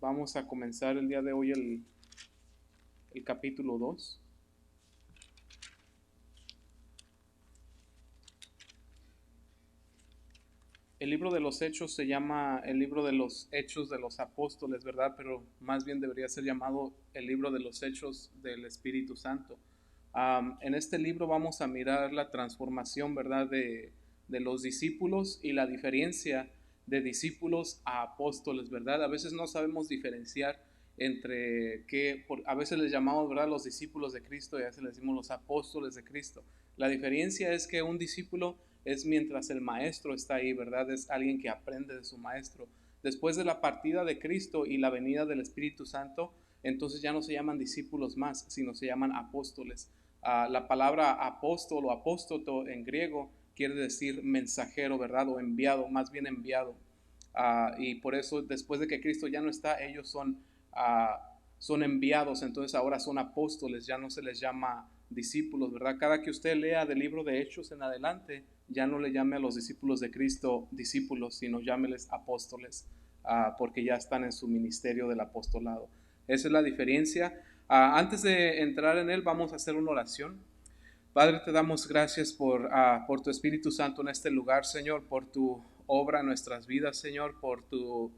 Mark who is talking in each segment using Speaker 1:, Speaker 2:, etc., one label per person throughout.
Speaker 1: Vamos a comenzar el día de hoy el capítulo 2. El libro de los Hechos se llama el libro de los Hechos de los Apóstoles, ¿verdad? Pero más bien debería ser llamado el libro de los Hechos del Espíritu Santo. En este libro vamos a mirar la transformación, ¿verdad? De los discípulos y la diferencia de discípulos a apóstoles, ¿verdad? A veces no sabemos diferenciar entre a veces les llamamos, ¿verdad?, los discípulos de Cristo y a veces les decimos los apóstoles de Cristo. La diferencia es que un discípulo es mientras el maestro está ahí, ¿verdad? Es alguien que aprende de su maestro. Después de la partida de Cristo y la venida del Espíritu Santo, entonces ya no se llaman discípulos más, sino se llaman apóstoles. La palabra apóstol o apóstoto en griego quiere decir mensajero, ¿verdad? O enviado, más bien enviado. Y por eso después de que Cristo ya no está, ellos son enviados, entonces ahora son apóstoles, ya no se les llama discípulos, ¿verdad? Cada que usted lea del libro de Hechos en adelante, ya no le llame a los discípulos de Cristo discípulos, sino llámeles apóstoles, porque ya están en su ministerio del apostolado. Esa es la diferencia. Antes de entrar en él, vamos a hacer una oración. Padre, te damos gracias por tu Espíritu Santo en este lugar, Señor, por tu obra en nuestras vidas, Señor, por tu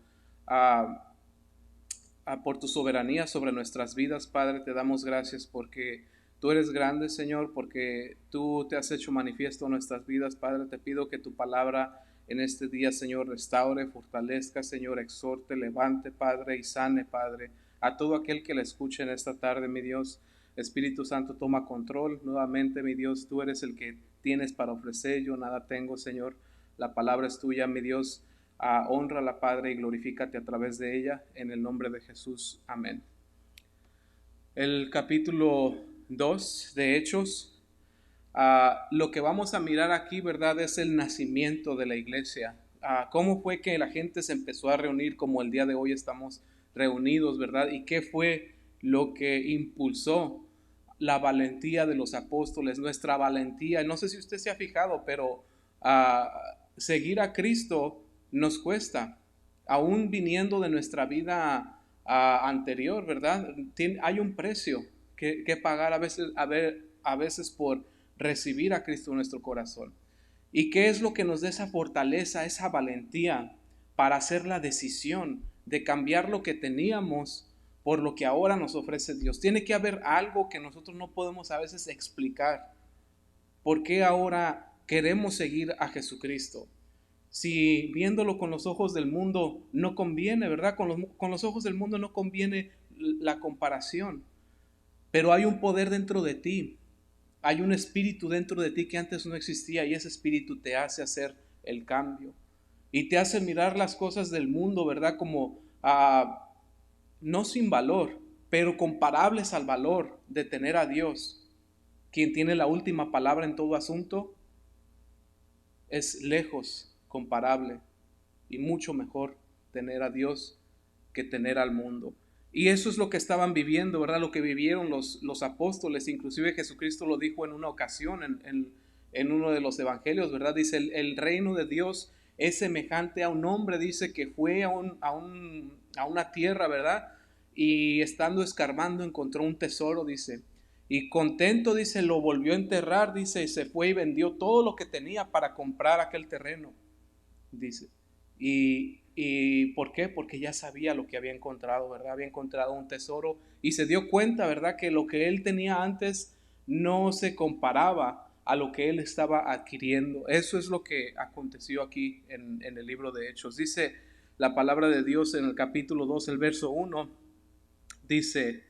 Speaker 1: soberanía sobre nuestras vidas, Padre. Te damos gracias porque tú eres grande, Señor, porque tú te has hecho manifiesto en nuestras vidas, Padre. Te pido que tu palabra en este día, Señor, restaure, fortalezca, Señor, exhorte, levante, Padre, y sane, Padre, a todo aquel que la escuche en esta tarde, mi Dios. Espíritu Santo, toma control nuevamente, mi Dios. Tú eres el que tienes para ofrecer, yo nada tengo, Señor. La palabra es tuya, mi Dios. Honra Padre, y glorifícate a través de ella, en el nombre de Jesús. Amén. El capítulo 2 de Hechos, lo que vamos a mirar aquí, ¿verdad?, es el nacimiento de la iglesia. Cómo fue que la gente se empezó a reunir como el día de hoy estamos reunidos, ¿verdad? Y qué fue lo que impulsó la valentía de los apóstoles, nuestra valentía. No sé si usted se ha fijado, pero seguir a Cristo nos cuesta, aún viniendo de nuestra vida anterior, ¿verdad? Hay un precio que pagar a veces por recibir a Cristo en nuestro corazón. ¿Y qué es lo que nos da esa fortaleza, esa valentía para hacer la decisión de cambiar lo que teníamos por lo que ahora nos ofrece Dios? Tiene que haber algo que nosotros no podemos a veces explicar. ¿Por qué ahora queremos seguir a Jesucristo? Si viéndolo con los ojos del mundo no conviene, ¿verdad? Con los ojos del mundo no conviene la comparación. Pero hay un poder dentro de ti. Hay un espíritu dentro de ti que antes no existía, y ese espíritu te hace hacer el cambio. Y te hace mirar las cosas del mundo, ¿verdad? Como no sin valor, pero comparables al valor de tener a Dios, quien tiene la última palabra en todo asunto. Es lejos comparable y mucho mejor tener a Dios que tener al mundo. Y eso es lo que estaban viviendo, ¿verdad? Lo que vivieron los apóstoles. Inclusive Jesucristo lo dijo en una ocasión en uno de los evangelios, ¿verdad? Dice, el reino de Dios es semejante a un hombre, dice, que fue a una tierra, ¿verdad? Y estando escarbando encontró un tesoro, dice. Y contento, dice, lo volvió a enterrar, dice, y se fue y vendió todo lo que tenía para comprar aquel terreno, dice. ¿Y por qué? Porque ya sabía lo que había encontrado, ¿verdad? Había encontrado un tesoro y se dio cuenta, ¿verdad?, que lo que él tenía antes no se comparaba a lo que él estaba adquiriendo. Eso es lo que aconteció aquí en el libro de Hechos. Dice la palabra de Dios en el capítulo 2, el verso 1, dice: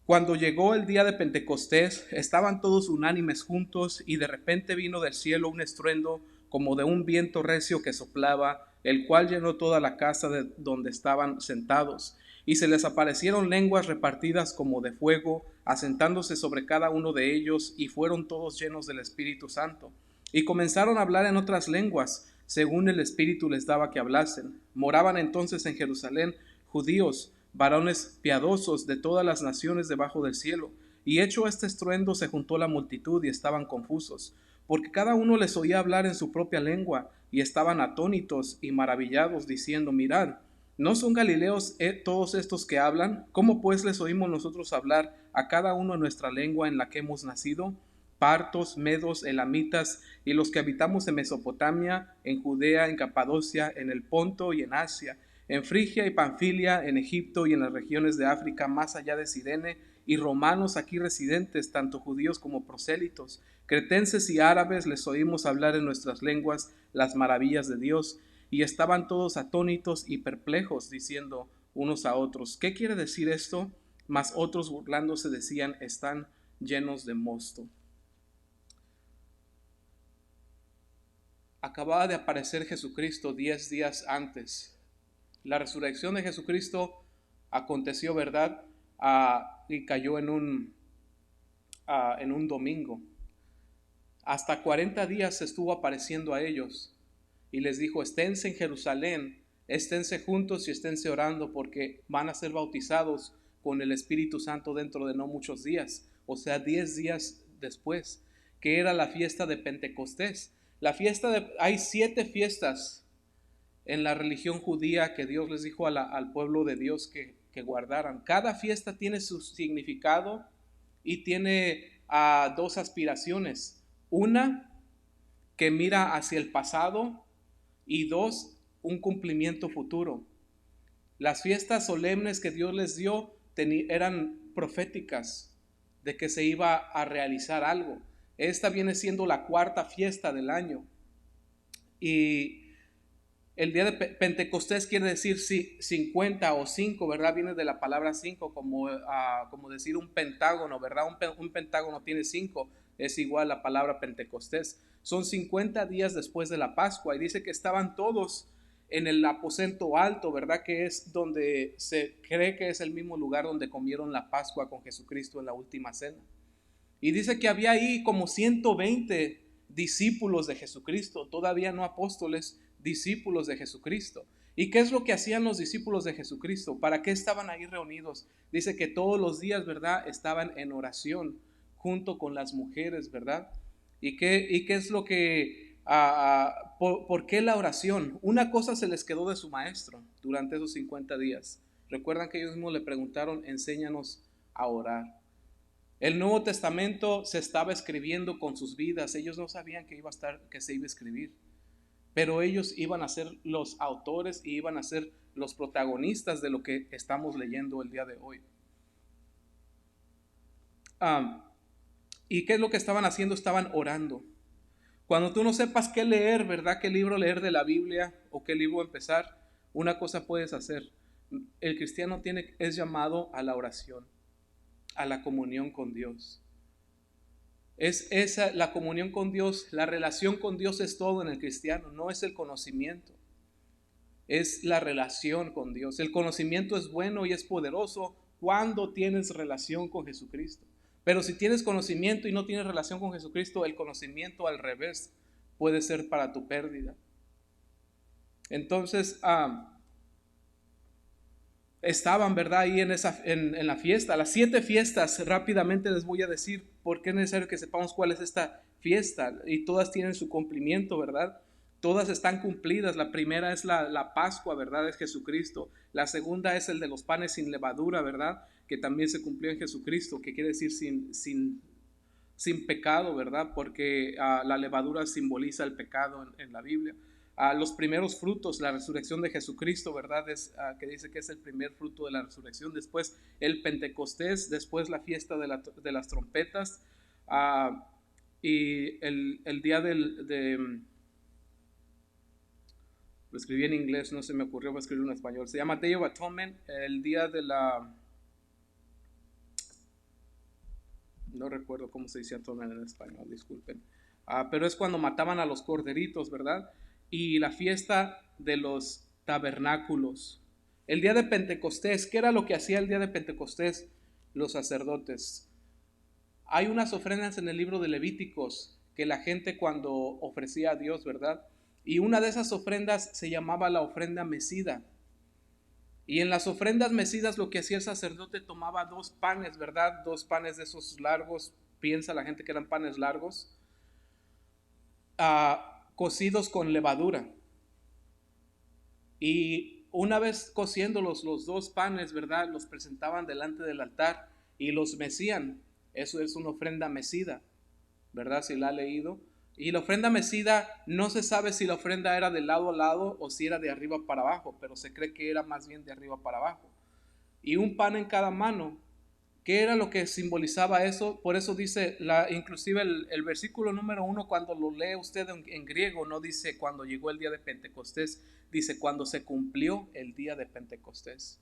Speaker 1: cuando llegó el día de Pentecostés, estaban todos unánimes juntos, y de repente vino del cielo un estruendo como de un viento recio que soplaba, el cual llenó toda la casa de donde estaban sentados. Y se les aparecieron lenguas repartidas como de fuego, asentándose sobre cada uno de ellos, y fueron todos llenos del Espíritu Santo. Y comenzaron a hablar en otras lenguas, según el Espíritu les daba que hablasen. Moraban entonces en Jerusalén judíos, varones piadosos de todas las naciones debajo del cielo. Y hecho este estruendo, se juntó la multitud y estaban confusos, porque cada uno les oía hablar en su propia lengua, y estaban atónitos y maravillados, diciendo: mirad, ¿No son galileos todos estos que hablan? ¿Cómo pues les oímos nosotros hablar a cada uno en nuestra lengua en la que hemos nacido? Partos, medos, elamitas y los que habitamos en Mesopotamia, en Judea, en Capadocia, en el Ponto y en Asia, en Frigia y Panfilia, en Egipto y en las regiones de África más allá de Cirene, y romanos aquí residentes, tanto judíos como prosélitos, cretenses y árabes, les oímos hablar en nuestras lenguas las maravillas de Dios, y estaban todos atónitos y perplejos, diciendo unos a otros, ¿qué quiere decir esto? Mas otros burlándose decían, están llenos de mosto. Acababa de aparecer Jesucristo 10 días antes. La resurrección de Jesucristo aconteció, ¿verdad? Y cayó en un domingo. Hasta 40 días estuvo apareciendo a ellos y les dijo, esténse en Jerusalén, esténse juntos y esténse orando porque van a ser bautizados con el Espíritu Santo dentro de no muchos días, o sea, 10 días después, que era la fiesta de Pentecostés. Hay 7 fiestas en la religión judía que Dios les dijo al pueblo de Dios que guardaran. Cada fiesta tiene su significado y tiene 2 aspiraciones. Una, que mira hacia el pasado, y 2, un cumplimiento futuro. Las fiestas solemnes que Dios les dio eran proféticas de que se iba a realizar algo. Esta viene siendo la 4ª fiesta del año. Y el día de Pentecostés quiere decir 50 o 5, ¿verdad? Viene de la palabra 5, como decir un pentágono, ¿verdad? Un pentágono tiene 5, es igual a la palabra Pentecostés. Son 50 días después de la Pascua y dice que estaban todos en el aposento alto, ¿verdad? Que es donde se cree que es el mismo lugar donde comieron la Pascua con Jesucristo en la última cena. Y dice que había ahí como 120 discípulos de Jesucristo, todavía no apóstoles, discípulos de Jesucristo. ¿Y qué es lo que hacían los discípulos de Jesucristo? ¿Para qué estaban ahí reunidos? Dice que todos los días, ¿verdad? Estaban en oración junto con las mujeres, ¿verdad? ¿Y qué es lo que, por qué la oración? Una cosa se les quedó de su maestro durante esos 50 días. Recuerdan que ellos mismos le preguntaron, enséñanos a orar. El Nuevo Testamento se estaba escribiendo con sus vidas. Ellos no sabían que se iba a escribir, pero ellos iban a ser los autores y iban a ser los protagonistas de lo que estamos leyendo el día de hoy. ¿Y qué es lo que estaban haciendo? Estaban orando. Cuando tú no sepas qué leer, ¿verdad? ¿Qué libro leer de la Biblia o qué libro empezar? Una cosa puedes hacer. El cristiano es llamado a la oración, a la comunión con Dios. Es esa la comunión con Dios, la relación con Dios es todo en el cristiano, no es el conocimiento, es la relación con Dios. El conocimiento es bueno y es poderoso cuando tienes relación con Jesucristo. Pero si tienes conocimiento y no tienes relación con Jesucristo, el conocimiento al revés puede ser para tu pérdida. Entonces, estaban, ¿verdad? Ahí en la fiesta. Las 7 fiestas, rápidamente les voy a decir por qué es necesario que sepamos cuál es esta fiesta. Y todas tienen su cumplimiento, ¿verdad? Todas están cumplidas. La primera es la Pascua, ¿verdad? Es Jesucristo. La segunda es el de los panes sin levadura, ¿verdad? Que también se cumplió en Jesucristo, que quiere decir sin pecado, ¿verdad? Porque la levadura simboliza el pecado en la Biblia. Los primeros frutos, la resurrección de Jesucristo, ¿verdad? Que dice que es el primer fruto de la resurrección. Después el Pentecostés, después la fiesta de las trompetas, y el día lo escribí en inglés, no se me ocurrió, voy a escribirlo en español. Se llama Day of Atonement, el día de la... No recuerdo cómo se dice atonement en español, disculpen. Pero es cuando mataban a los corderitos, ¿verdad? Y la fiesta de los tabernáculos. El día de Pentecostés, ¿qué era lo que hacía el día de Pentecostés los sacerdotes? Hay unas ofrendas en el libro de Levíticos que la gente cuando ofrecía a Dios, ¿verdad? Y una de esas ofrendas se llamaba la ofrenda mecida. Y en las ofrendas mecidas lo que hacía el sacerdote, tomaba 2 panes, ¿verdad? 2 panes de esos largos, piensa la gente que eran panes largos, cocidos con levadura. Y una vez cociendo los dos panes, ¿verdad? Los presentaban delante del altar y los mecían. Eso es una ofrenda mecida, ¿verdad? Si la ha leído. Y la ofrenda mecida, no se sabe si la ofrenda era de lado a lado o si era de arriba para abajo, pero se cree que era más bien de arriba para abajo. Y un pan en cada mano. ¿Qué era lo que simbolizaba eso? Por eso dice, inclusive el versículo número 1, cuando lo lee usted en griego, no dice cuando llegó el día de Pentecostés, dice cuando se cumplió el día de Pentecostés.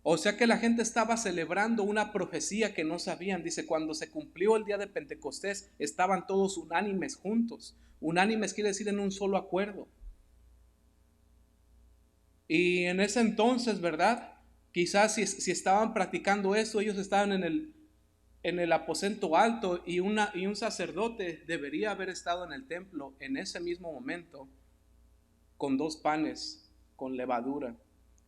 Speaker 1: O sea que la gente estaba celebrando una profecía que no sabían. Dice, cuando se cumplió el día de Pentecostés, estaban todos unánimes juntos. Unánimes quiere decir en un solo acuerdo. Y en ese entonces, ¿verdad? Quizás si estaban practicando eso, ellos estaban en el aposento alto y un sacerdote debería haber estado en el templo en ese mismo momento con dos panes, con levadura,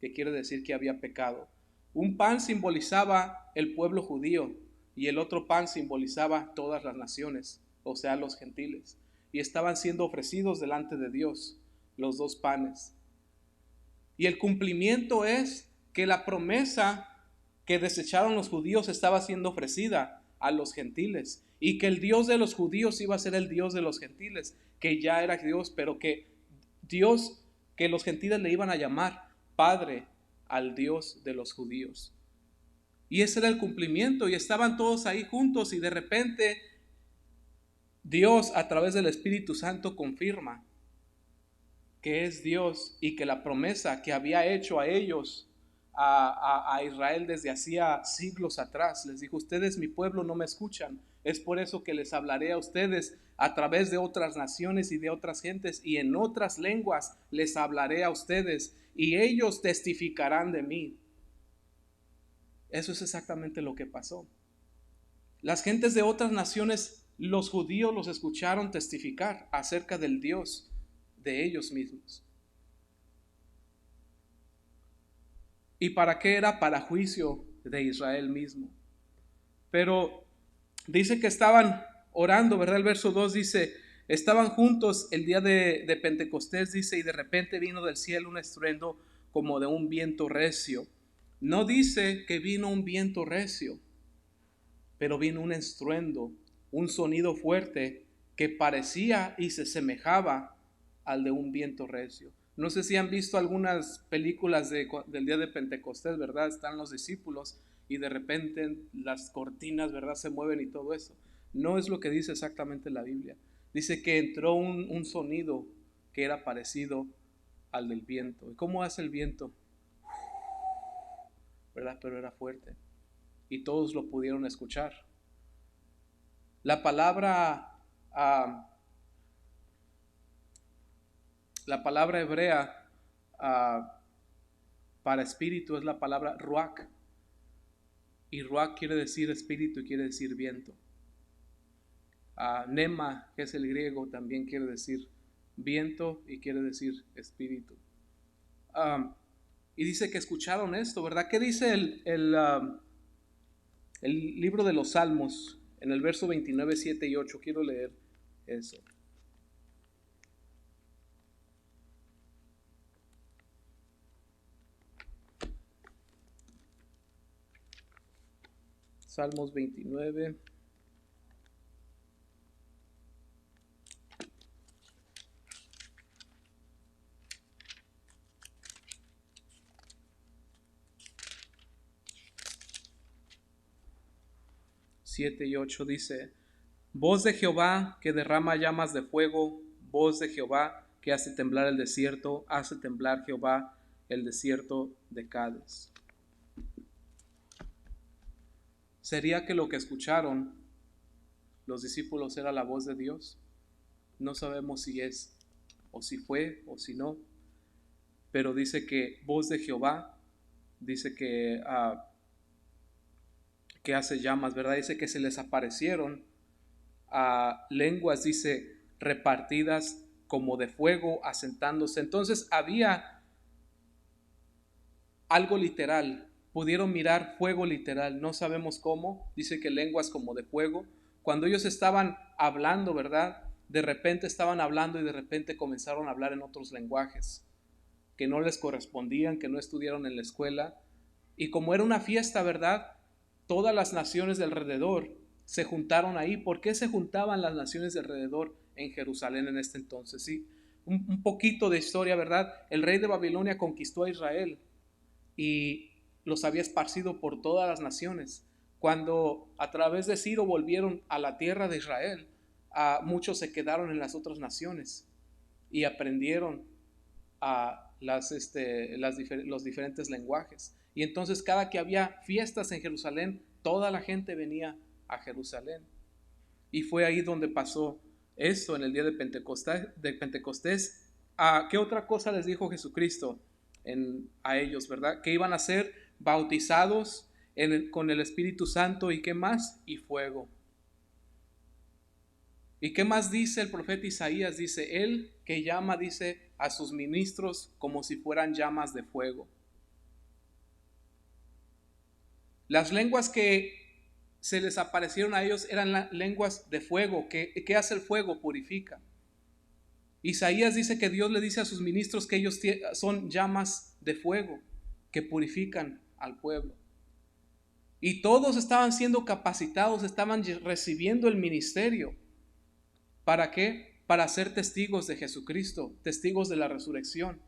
Speaker 1: que quiere decir que había pecado. Un pan simbolizaba el pueblo judío y el otro pan simbolizaba todas las naciones, o sea, los gentiles. Y estaban siendo ofrecidos delante de Dios los dos panes. Y el cumplimiento es que la promesa que desecharon los judíos estaba siendo ofrecida a los gentiles y que el Dios de los judíos iba a ser el Dios de los gentiles, que ya era Dios, pero que Dios, que los gentiles le iban a llamar Padre al Dios de los judíos. Y ese era el cumplimiento, y estaban todos ahí juntos, y de repente Dios a través del Espíritu Santo confirma que es Dios y que la promesa que había hecho a ellos, a Israel desde hacía siglos atrás, les dijo, ustedes mi pueblo no me escuchan, es por eso que les hablaré a ustedes a través de otras naciones y de otras gentes, y en otras lenguas les hablaré a ustedes, y ellos testificarán de mí. Eso es exactamente lo que pasó. Las gentes de otras naciones, los judíos los escucharon testificar acerca del Dios de ellos mismos. ¿Y para qué era? Para juicio de Israel mismo. Pero dice que estaban orando, ¿verdad? El verso 2 dice, estaban juntos el día de Pentecostés, dice, y de repente vino del cielo un estruendo como de un viento recio. No dice que vino un viento recio, pero vino un estruendo, un sonido fuerte que parecía y se semejaba al de un viento recio. No sé si han visto algunas películas del día de Pentecostés, ¿verdad? Están los discípulos y de repente las cortinas, ¿verdad? Se mueven y todo eso. No es lo que dice exactamente la Biblia. Dice que entró un sonido que era parecido al del viento. ¿Y cómo hace el viento? ¿Verdad? Pero era fuerte. Y todos lo pudieron escuchar. La palabra hebrea para espíritu es la palabra ruach. Y ruach quiere decir espíritu y quiere decir viento. Nema, que es el griego, también quiere decir viento y quiere decir espíritu. Y dice que escucharon esto, ¿verdad? ¿Qué dice el libro de los Salmos? En el verso 29, 7 y 8, quiero leer eso. Salmos 29. Siete y 8 dice, voz de Jehová que derrama llamas de fuego, voz de Jehová que hace temblar el desierto, hace temblar Jehová el desierto de Cades. ¿Sería que lo que escucharon los discípulos era la voz de Dios? No sabemos si es, o si fue, o si no, pero dice que voz de Jehová, dice que hace llamas, ¿verdad? Dice que se les aparecieron lenguas, dice, repartidas como de fuego, asentándose. Entonces había algo literal, pudieron mirar fuego literal, no sabemos cómo, dice que lenguas como de fuego. Cuando ellos estaban hablando, ¿verdad? De repente estaban hablando y de repente comenzaron a hablar en otros lenguajes. que no les correspondían, que no estudiaron en la escuela. Y como era una fiesta, ¿verdad? Todas las naciones de alrededor se juntaron ahí. ¿Por qué se juntaban las naciones de alrededor en Jerusalén en este entonces? Sí, un poquito de historia, ¿verdad? El rey de Babilonia conquistó a Israel y los había esparcido por todas las naciones. Cuando a través de Ciro volvieron a la tierra de Israel, muchos se quedaron en las otras naciones y aprendieron los diferentes lenguajes. Y entonces cada que había fiestas en Jerusalén, toda la gente venía a Jerusalén. Y fue ahí donde pasó esto en el día de Pentecostés. ¿Qué otra cosa les dijo Jesucristo a ellos, verdad? Que iban a ser bautizados con el Espíritu Santo y qué más, y fuego. ¿Y qué más dice el profeta Isaías? Dice, él que llama, dice, a sus ministros como si fueran llamas de fuego. Las lenguas que se les aparecieron a ellos eran lenguas de fuego. ¿Qué hace el fuego? Purifica. Isaías dice que Dios le dice a sus ministros que ellos son llamas de fuego que purifican al pueblo. Y todos estaban siendo capacitados, estaban recibiendo el ministerio. ¿Para qué? Para ser testigos de Jesucristo, testigos de la resurrección.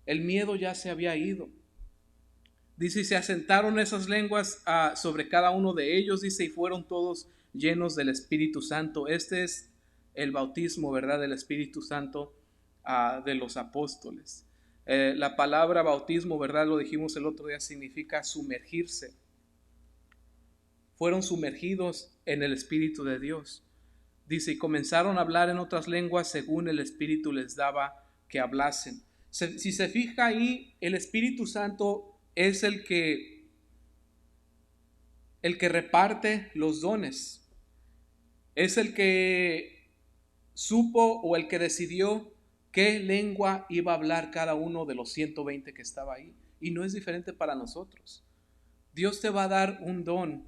Speaker 1: El miedo ya se había ido. Dice, y se asentaron esas lenguas sobre cada uno de ellos, dice, y fueron todos llenos del Espíritu Santo. Este es el bautismo, ¿verdad? Del Espíritu Santo de los apóstoles. La palabra bautismo, ¿verdad? Lo dijimos el otro día, significa sumergirse. Fueron sumergidos en el Espíritu de Dios. Dice, y comenzaron a hablar en otras lenguas según el Espíritu les daba que hablasen. Si se fija ahí, el Espíritu Santo es el que reparte los dones. Es el que supo o el que decidió qué lengua iba a hablar cada uno de los 120 que estaba ahí. Y no es diferente para nosotros. Dios te va a dar un don.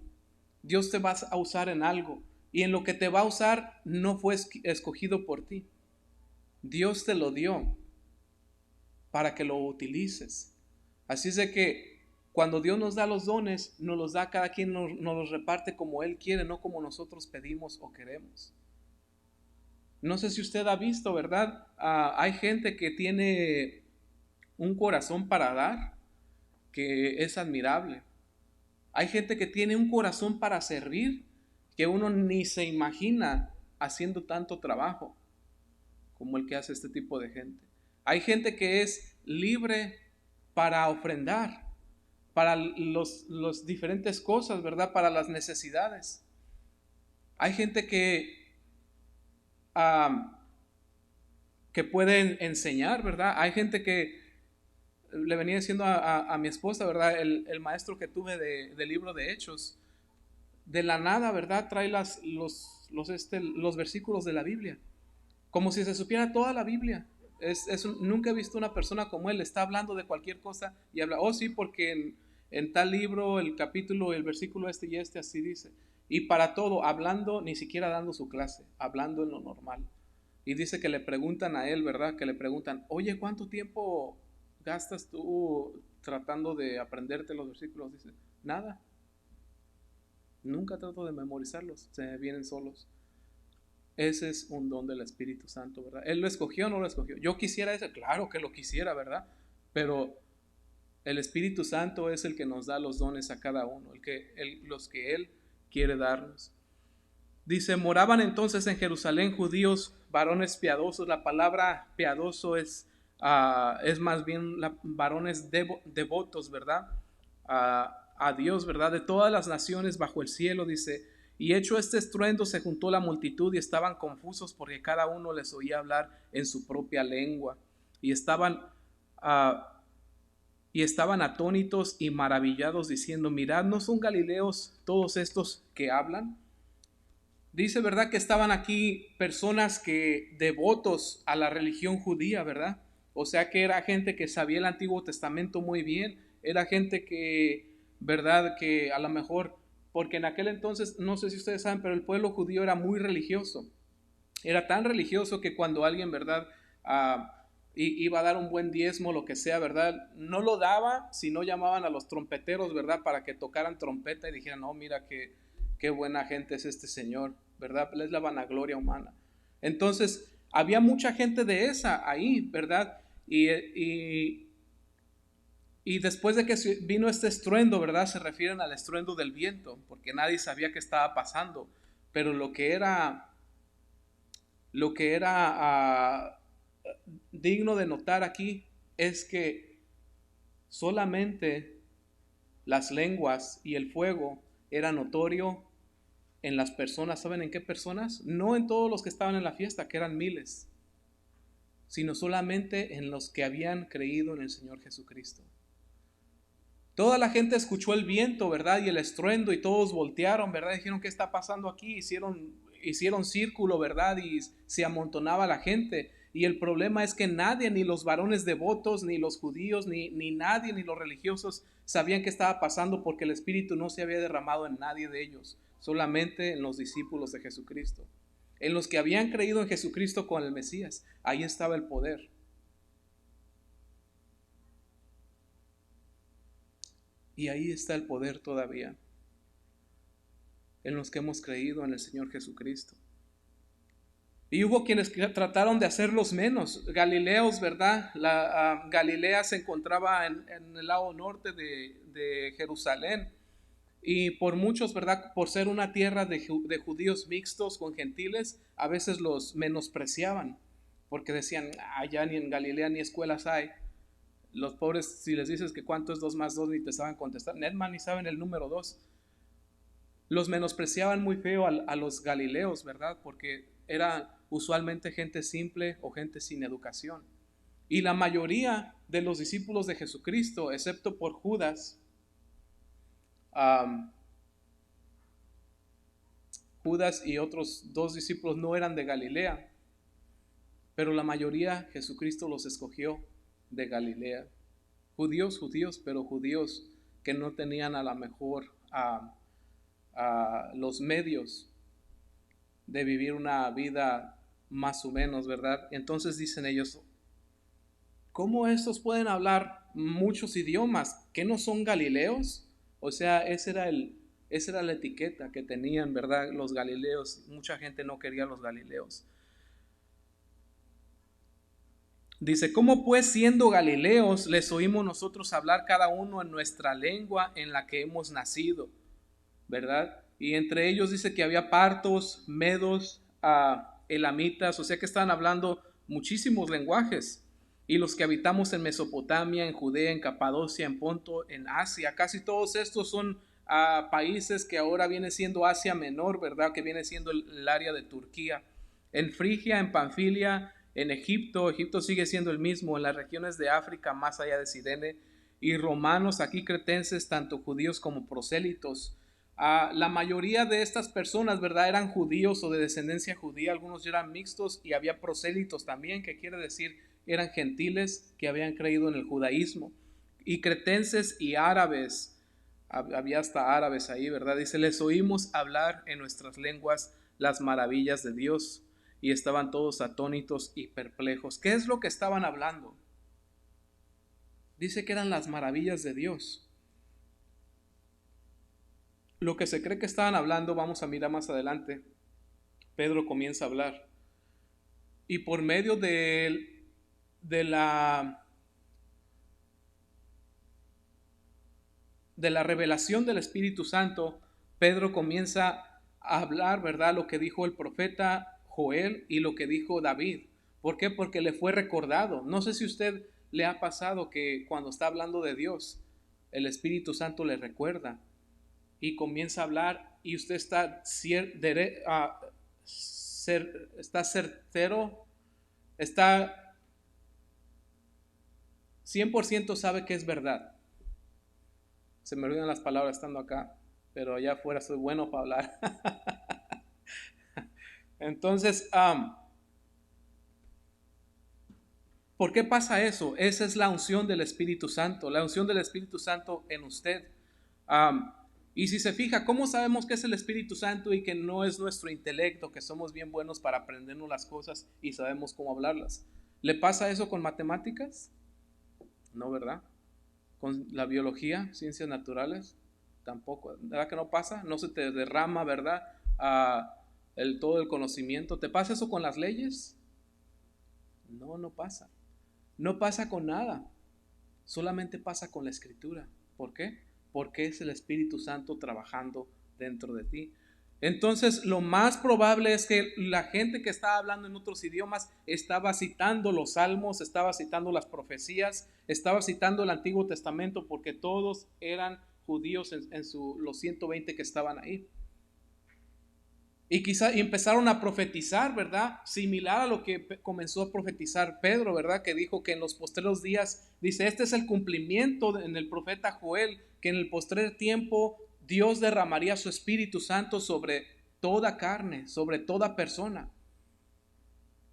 Speaker 1: Dios te va a usar en algo. Y en lo que te va a usar no fue escogido por ti. Dios te lo dio para que lo utilices. Así es de que cuando Dios nos da los dones, nos los da, cada quien nos los reparte como Él quiere, no como nosotros pedimos o queremos. No sé si usted ha visto, ¿verdad? Hay gente que tiene un corazón para dar, que es admirable. Hay gente que tiene un corazón para servir, que uno ni se imagina haciendo tanto trabajo como el que hace este tipo de gente. Hay gente que es libre para ofrendar, para los diferentes cosas, ¿verdad? Para las necesidades. Hay gente que puede enseñar, ¿verdad? Hay gente que le venía diciendo a mi esposa, ¿verdad? El maestro que tuve del libro de Hechos, de la nada, ¿verdad? Trae los versículos de la Biblia, como si se supiera toda la Biblia. Nunca he visto una persona como él, está hablando de cualquier cosa y habla, oh sí, porque en tal libro, el capítulo, el versículo este y este, así dice. Y para todo, hablando, ni siquiera dando su clase, hablando en lo normal. Y dice que le preguntan a él, ¿verdad? Que le preguntan, oye, ¿cuánto tiempo gastas tú tratando de aprenderte los versículos? Dice, nada. Nunca trato de memorizarlos, se me vienen solos. Ese es un don del Espíritu Santo, ¿verdad? ¿Él lo escogió o no lo escogió? Yo quisiera ese, claro que lo quisiera, ¿verdad? Pero el Espíritu Santo es el que nos da los dones a cada uno, los que Él quiere darnos. Dice, moraban entonces en Jerusalén judíos, varones piadosos. La palabra piadoso es más bien varones devotos, ¿verdad? A Dios, ¿verdad? De todas las naciones bajo el cielo, dice. Y hecho este estruendo se juntó la multitud y estaban confusos porque cada uno les oía hablar en su propia lengua. Y estaban atónitos y maravillados diciendo, mirad, ¿no son galileos todos estos que hablan? Dice, ¿verdad? Que estaban aquí personas devotos a la religión judía, ¿verdad? O sea que era gente que sabía el Antiguo Testamento muy bien. Era gente que, ¿verdad? Que a lo mejor, porque en aquel entonces, no sé si ustedes saben, pero el pueblo judío era muy religioso. Era tan religioso que cuando alguien, ¿verdad? iba a dar un buen diezmo, lo que sea, ¿verdad? No lo daba si no llamaban a los trompeteros, ¿verdad? Para que tocaran trompeta y dijeran, no, mira qué buena gente es este señor, ¿verdad? Es la vanagloria humana. Entonces, había mucha gente de esa ahí, ¿verdad? Y después de que vino este estruendo, ¿verdad? Se refieren al estruendo del viento, porque nadie sabía qué estaba pasando. Pero lo que era digno de notar aquí es que solamente las lenguas y el fuego era notorio en las personas. ¿Saben en qué personas? No en todos los que estaban en la fiesta, que eran miles, sino solamente en los que habían creído en el Señor Jesucristo. Toda la gente escuchó el viento, ¿verdad? Y el estruendo, y todos voltearon, ¿verdad? Dijeron, ¿qué está pasando aquí? Hicieron círculo, ¿verdad? Y se amontonaba la gente. Y el problema es que nadie, ni los varones devotos, ni los judíos, ni nadie, ni los religiosos, sabían qué estaba pasando, porque el Espíritu no se había derramado en nadie de ellos, solamente en los discípulos de Jesucristo. En los que habían creído en Jesucristo con el Mesías, ahí estaba el poder. Y ahí está el poder todavía, en los que hemos creído en el Señor Jesucristo. Y hubo quienes trataron de hacerlos menos. Galileos, ¿verdad? Galilea se encontraba en el lado norte de Jerusalén. Y por muchos, ¿verdad? Por ser una tierra de judíos mixtos con gentiles, a veces los menospreciaban. Porque decían, allá ni en Galilea ni escuelas hay. Los pobres, si les dices que cuánto es 2 más 2, ni te saben contestar. Nedman ni saben el número 2. Los menospreciaban muy feo a los galileos, ¿verdad? Porque era usualmente gente simple o gente sin educación. Y la mayoría de los discípulos de Jesucristo, excepto por Judas, Judas y otros 2 discípulos no eran de Galilea, pero la mayoría Jesucristo los escogió de Galilea. Judíos, pero judíos que no tenían a lo mejor los medios de vivir una vida más o menos, ¿verdad? Entonces dicen ellos, ¿cómo estos pueden hablar muchos idiomas? ¿Que no son galileos? O sea, esa era la etiqueta que tenían, ¿verdad? Los galileos. Mucha gente no quería a los galileos. Dice, ¿cómo pues siendo galileos les oímos nosotros hablar cada uno en nuestra lengua en la que hemos nacido? ¿Verdad? Y entre ellos dice que había partos, medos, elamitas, o sea que estaban hablando muchísimos lenguajes. Y los que habitamos en Mesopotamia, en Judea, en Capadocia, en Ponto, en Asia, casi todos estos son países que ahora viene siendo Asia Menor, ¿verdad? Que viene siendo el área de Turquía. En Frigia, en Panfilia, en Egipto sigue siendo el mismo, en las regiones de África, más allá de Cirene, y romanos, aquí cretenses, tanto judíos como prosélitos. La mayoría de estas personas, ¿verdad? Eran judíos o de descendencia judía, algunos eran mixtos y había prosélitos también, que quiere decir eran gentiles que habían creído en el judaísmo. Y cretenses y árabes, había hasta árabes ahí, ¿verdad? Dice, les oímos hablar en nuestras lenguas las maravillas de Dios, y estaban todos atónitos y perplejos. ¿Qué es lo que estaban hablando? Dice que eran las maravillas de Dios. Lo que se cree que estaban hablando, vamos a mirar más adelante. Pedro comienza a hablar. Y por medio de la revelación del Espíritu Santo, Pedro comienza a hablar, ¿verdad? Lo que dijo el profeta Joel y lo que dijo David. ¿Por qué? Porque le fue recordado. No sé si a usted le ha pasado que cuando está hablando de Dios, el Espíritu Santo le recuerda y comienza a hablar y usted está certero, está 100% sabe que es verdad. Se me olvidan las palabras estando acá, pero allá afuera soy bueno para hablar. Entonces, ¿por qué pasa eso? Esa es la unción del Espíritu Santo, la unción del Espíritu Santo en usted. Y si se fija, ¿cómo sabemos que es el Espíritu Santo y que no es nuestro intelecto, que somos bien buenos para aprendernos las cosas y sabemos cómo hablarlas? ¿Le pasa eso con matemáticas? No, ¿verdad? Con la biología, ciencias naturales, tampoco. ¿Verdad que no pasa? No se te derrama, ¿verdad? Todo el conocimiento. ¿Te pasa eso con las leyes? No, no pasa. No pasa con nada. Solamente pasa con la Escritura. ¿Por qué? Porque es el Espíritu Santo trabajando dentro de ti. Entonces, lo más probable es que la gente que estaba hablando en otros idiomas estaba citando los salmos, estaba citando las profecías, estaba citando el Antiguo Testamento, porque todos eran judíos los 120 que estaban ahí. Y quizá empezaron a profetizar, ¿verdad? Similar a lo que comenzó a profetizar Pedro, ¿verdad? Que dijo que en los postreros días, dice, este es el cumplimiento en el profeta Joel, que en el postrer tiempo Dios derramaría su Espíritu Santo sobre toda carne, sobre toda persona.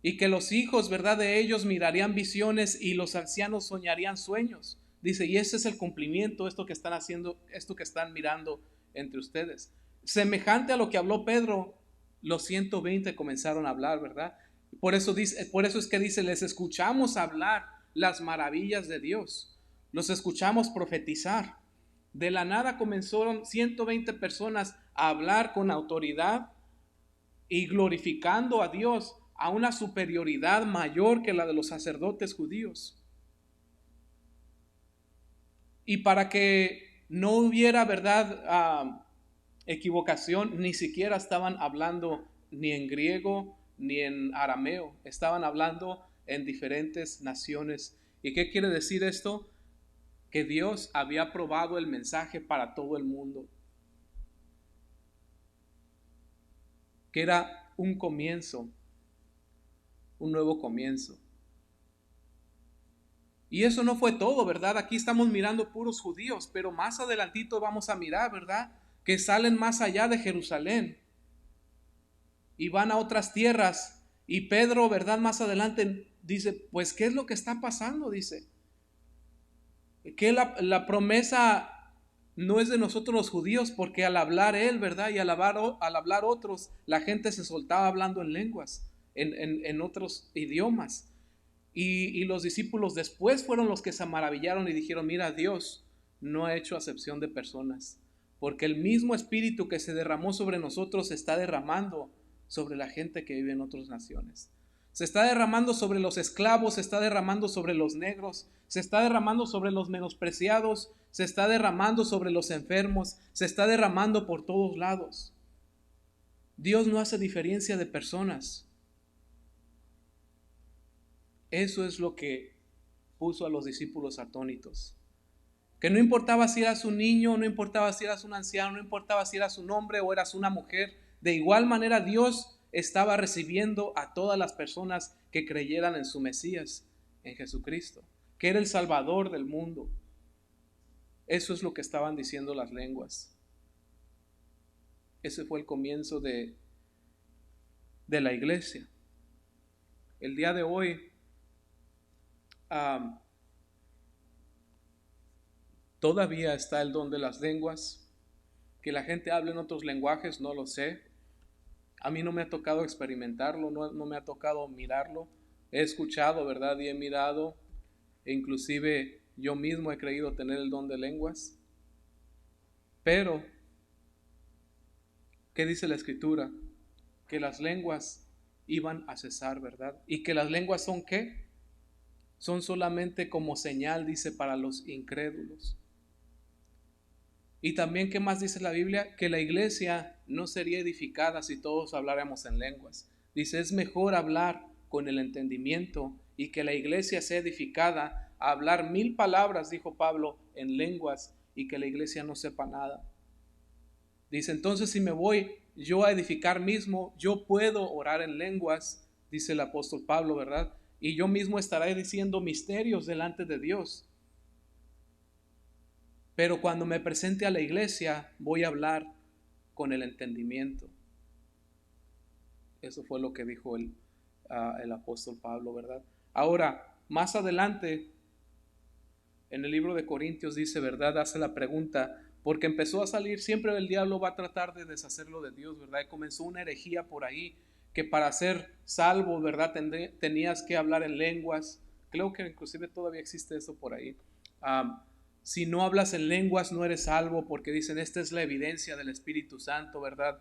Speaker 1: Y que los hijos, ¿verdad? De ellos mirarían visiones y los ancianos soñarían sueños. Dice, y ese es el cumplimiento, esto que están haciendo, esto que están mirando entre ustedes. Semejante a lo que habló Pedro, los 120 comenzaron a hablar, ¿verdad? Por eso es que dice, les escuchamos hablar las maravillas de Dios. Los escuchamos profetizar. De la nada comenzaron 120 personas a hablar con autoridad y glorificando a Dios a una superioridad mayor que la de los sacerdotes judíos. Y para que no hubiera, ¿verdad?, equivocación, ni siquiera estaban hablando ni en griego ni en arameo, estaban hablando en diferentes naciones. ¿Y qué quiere decir esto? Que Dios había aprobado el mensaje para todo el mundo, que era un comienzo, un nuevo comienzo. Y eso no fue todo, ¿verdad? Aquí estamos mirando puros judíos, pero más adelantito vamos a mirar, ¿verdad?, que salen más allá de Jerusalén y van a otras tierras. Y Pedro, ¿verdad?, más adelante dice, pues, ¿qué es lo que está pasando? Dice, que la promesa no es de nosotros los judíos, porque al hablar él, ¿verdad?, y al hablar otros, la gente se soltaba hablando en lenguas, en otros idiomas. Y los discípulos después fueron los que se maravillaron y dijeron, mira, Dios no ha hecho acepción de personas, porque el mismo Espíritu que se derramó sobre nosotros se está derramando sobre la gente que vive en otras naciones. Se está derramando sobre los esclavos, se está derramando sobre los negros, se está derramando sobre los menospreciados, se está derramando sobre los enfermos, se está derramando por todos lados. Dios no hace diferencia de personas. Eso es lo que puso a los discípulos atónitos. Que no importaba si eras un niño, no importaba si eras un anciano, no importaba si eras un hombre o eras una mujer. De igual manera Dios estaba recibiendo a todas las personas que creyeran en su Mesías, en Jesucristo, que era el Salvador del mundo. Eso es lo que estaban diciendo las lenguas. Ese fue el comienzo de la iglesia. El día de hoy, todavía está el don de las lenguas. Que la gente hable en otros lenguajes, no lo sé. A mí no me ha tocado experimentarlo, no me ha tocado mirarlo. He escuchado, ¿verdad?, y he mirado, e inclusive yo mismo he creído tener el don de lenguas. Pero, ¿qué dice la Escritura? Que las lenguas iban a cesar, ¿verdad? Y que las lenguas son ¿qué? Son solamente como señal, dice, para los incrédulos. Y también, ¿qué más dice la Biblia? Que la iglesia no sería edificada si todos habláramos en lenguas. Dice, es mejor hablar con el entendimiento y que la iglesia sea edificada a hablar 1000 palabras, dijo Pablo, en lenguas, y que la iglesia no sepa nada. Dice, entonces si me voy yo a edificar mismo, yo puedo orar en lenguas, dice el apóstol Pablo, ¿verdad? Y yo mismo estaré diciendo misterios delante de Dios. Pero cuando me presente a la iglesia, voy a hablar con el entendimiento. Eso fue lo que dijo el apóstol Pablo, ¿verdad? Ahora, más adelante, en el libro de Corintios dice, ¿verdad?, hace la pregunta, porque empezó a salir, siempre el diablo va a tratar de deshacerlo de Dios, ¿verdad? Y comenzó una herejía por ahí, que para ser salvo, ¿verdad? Tenías que hablar en lenguas. Creo que inclusive todavía existe eso por ahí. Um, si no hablas en lenguas no eres salvo, porque dicen, esta es la evidencia del Espíritu Santo, ¿verdad?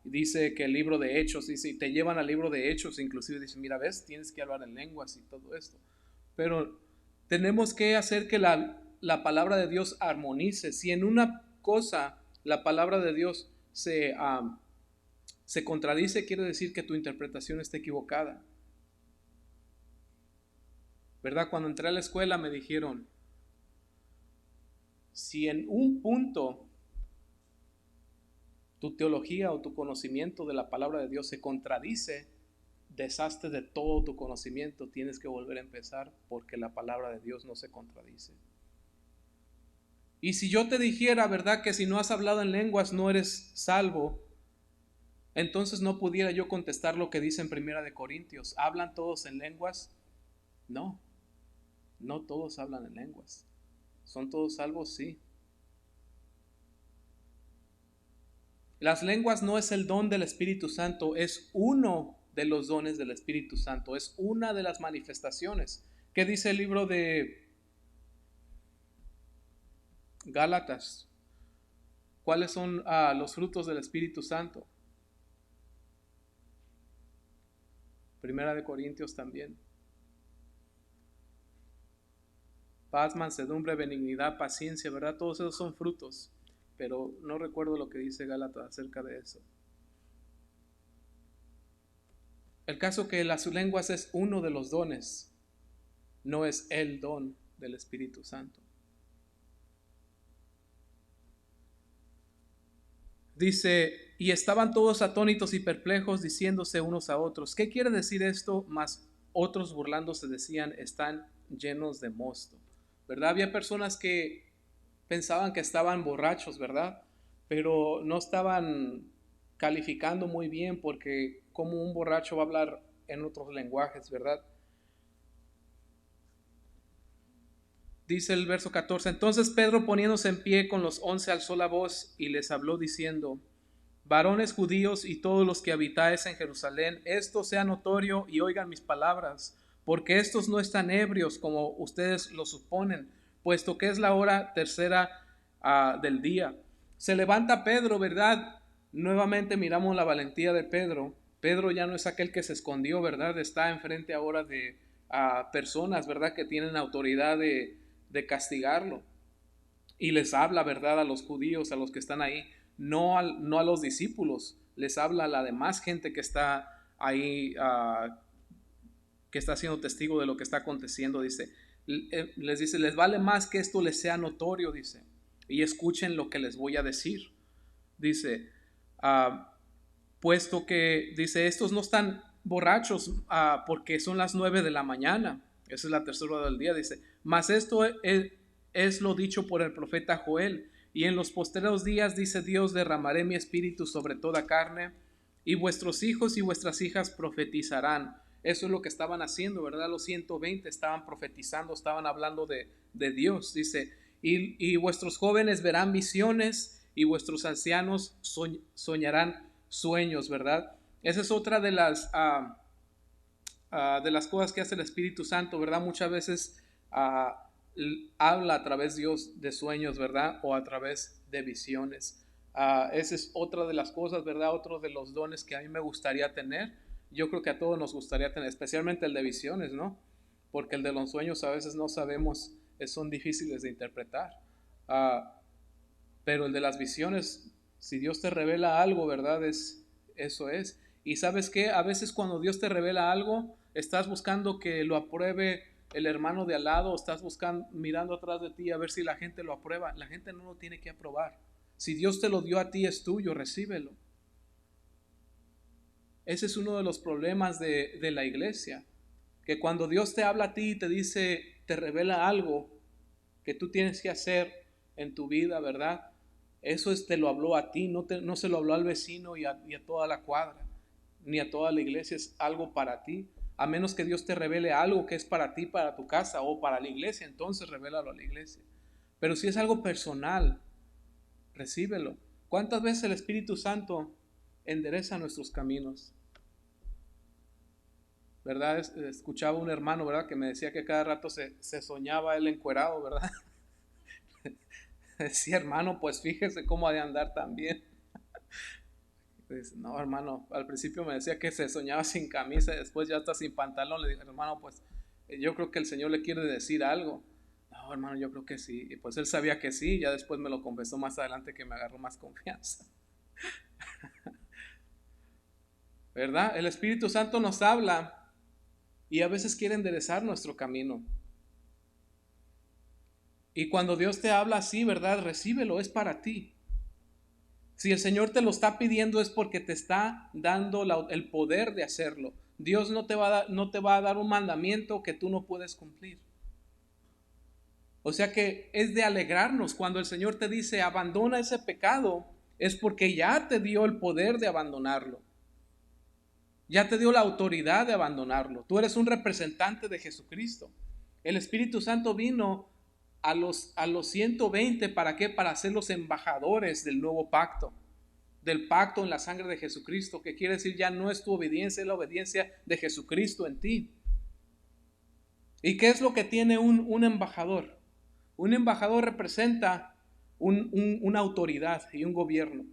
Speaker 1: Dice que el libro de Hechos, dice, y te llevan al libro de Hechos, inclusive dicen, mira, ves, tienes que hablar en lenguas y todo esto. Pero tenemos que hacer que la palabra de Dios armonice. Si en una cosa la palabra de Dios se contradice, quiere decir que tu interpretación está equivocada. ¿Verdad? Cuando entré a la escuela me dijeron, si en un punto tu teología o tu conocimiento de la palabra de Dios se contradice, deshazte de todo tu conocimiento, tienes que volver a empezar porque la palabra de Dios no se contradice. Y si yo te dijera, ¿verdad?, que si no has hablado en lenguas no eres salvo, entonces no pudiera yo contestar lo que dice en Primera de Corintios. ¿Hablan todos en lenguas? No, no todos hablan en lenguas. ¿Son todos salvos? Sí. Las lenguas no es el don del Espíritu Santo, es uno de los dones del Espíritu Santo, es una de las manifestaciones. ¿Qué dice el libro de Gálatas? ¿Cuáles son los frutos del Espíritu Santo? Primera de Corintios también. Paz, mansedumbre, benignidad, paciencia, ¿verdad? Todos esos son frutos, pero no recuerdo lo que dice Gálatas acerca de eso. El caso que las lenguas es uno de los dones, no es el don del Espíritu Santo. Dice, y estaban todos atónitos y perplejos, diciéndose unos a otros, ¿qué quiere decir esto? Mas otros burlándose decían, están llenos de mosto. ¿Verdad? Había personas que pensaban que estaban borrachos, ¿verdad? Pero no estaban calificando muy bien, porque como un borracho va a hablar en otros lenguajes, ¿verdad? Dice el verso 14, entonces Pedro poniéndose en pie con los 11 alzó la voz y les habló diciendo, varones judíos y todos los que habitáis en Jerusalén, esto sea notorio y oigan mis palabras, porque estos no están ebrios como ustedes lo suponen, puesto que es la hora tercera del día. Se levanta Pedro, ¿verdad? Nuevamente miramos la valentía de Pedro. Pedro ya no es aquel que se escondió, ¿verdad? Está enfrente ahora de personas, ¿verdad? Que tienen autoridad de castigarlo. Y les habla, ¿verdad? A los judíos, a los que están ahí, no a los discípulos, les habla a la demás gente que está ahí, que está siendo testigo de lo que está aconteciendo. Dice, les dice, les vale más que esto les sea notorio, dice, y escuchen lo que les voy a decir. Dice, puesto que, dice, estos no están borrachos porque son las 9 de la mañana, esa es la tercera hora del día, dice, mas esto es lo dicho por el profeta Joel, y en los postreros días, dice Dios, derramaré mi espíritu sobre toda carne, y vuestros hijos y vuestras hijas profetizarán. Eso es lo que estaban haciendo, ¿verdad? Los 120 estaban profetizando, estaban hablando de Dios, dice, y vuestros jóvenes verán visiones, y vuestros ancianos soñarán sueños, ¿verdad? Esa es otra de de las cosas que hace el Espíritu Santo, ¿verdad? Muchas veces habla a través de Dios de sueños, ¿verdad? O a través de visiones. Esa es otra de las cosas, ¿verdad? Otro de los dones que a mí me gustaría tener. Yo creo que a todos nos gustaría tener, especialmente el de visiones, ¿no? Porque el de los sueños a veces no sabemos, son difíciles de interpretar. Pero el de las visiones, si Dios te revela algo, ¿verdad? Eso es. Y sabes qué, a veces cuando Dios te revela algo, estás buscando que lo apruebe el hermano de al lado, estás buscando, mirando atrás de ti a ver si la gente lo aprueba. La gente no lo tiene que aprobar. Si Dios te lo dio a ti, es tuyo, recíbelo. Ese es uno de los problemas de la iglesia, que cuando Dios te habla a ti y te dice, te revela algo que tú tienes que hacer en tu vida, ¿verdad? Eso te lo habló a ti, no se lo habló al vecino y a toda la cuadra, ni a toda la iglesia, es algo para ti. A menos que Dios te revele algo que es para ti, para tu casa o para la iglesia, entonces revélalo a la iglesia. Pero si es algo personal, recíbelo. ¿Cuántas veces el Espíritu Santo endereza nuestros caminos? ¿verdad? Escuchaba un hermano, ¿verdad? Que me decía que cada rato se soñaba él encuerado, ¿verdad? Decía, hermano, pues fíjese cómo ha de andar también. Dice, no, hermano, al principio me decía que se soñaba sin camisa, después ya está sin pantalón. Le dije, hermano, pues yo creo que el Señor le quiere decir algo. No, hermano, yo creo que sí. Y pues él sabía que sí, ya después me lo confesó más adelante que me agarró más confianza. ¿Verdad? El Espíritu Santo nos habla y a veces quiere enderezar nuestro camino. Y cuando Dios te habla así, ¿verdad? Recíbelo, es para ti. Si el Señor te lo está pidiendo es porque te está dando el poder de hacerlo. Dios no te va a dar un mandamiento que tú no puedes cumplir. O sea que es de alegrarnos cuando el Señor te dice abandona ese pecado, es porque ya te dio el poder de abandonarlo. Ya te dio la autoridad de abandonarlo. Tú eres un representante de Jesucristo. El Espíritu Santo vino a los 120, ¿para qué? Para ser los embajadores del nuevo pacto, del pacto en la sangre de Jesucristo, que quiere decir ya no es tu obediencia, es la obediencia de Jesucristo en ti. ¿Y qué es lo que tiene un embajador? Un embajador representa una autoridad y un gobierno.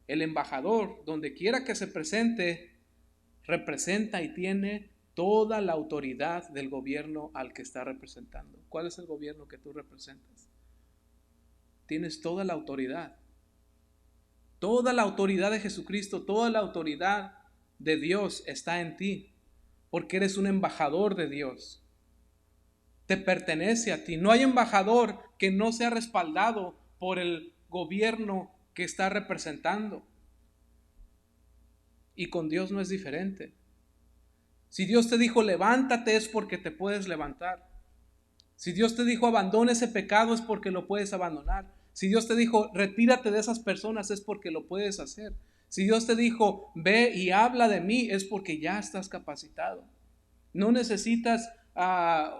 Speaker 1: El embajador, donde quiera que se presente, representa y tiene toda la autoridad del gobierno al que está representando. ¿Cuál es el gobierno que tú representas? Tienes toda la autoridad. Toda la autoridad de Jesucristo, toda la autoridad de Dios está en ti, porque eres un embajador de Dios. Te pertenece a ti. No hay embajador que no sea respaldado por el gobierno que está representando. Y con Dios no es diferente. Si Dios te dijo levántate es porque te puedes levantar. Si Dios te dijo abandona ese pecado es porque lo puedes abandonar. Si Dios te dijo retírate de esas personas es porque lo puedes hacer. Si Dios te dijo ve y habla de mí es porque ya estás capacitado. No necesitas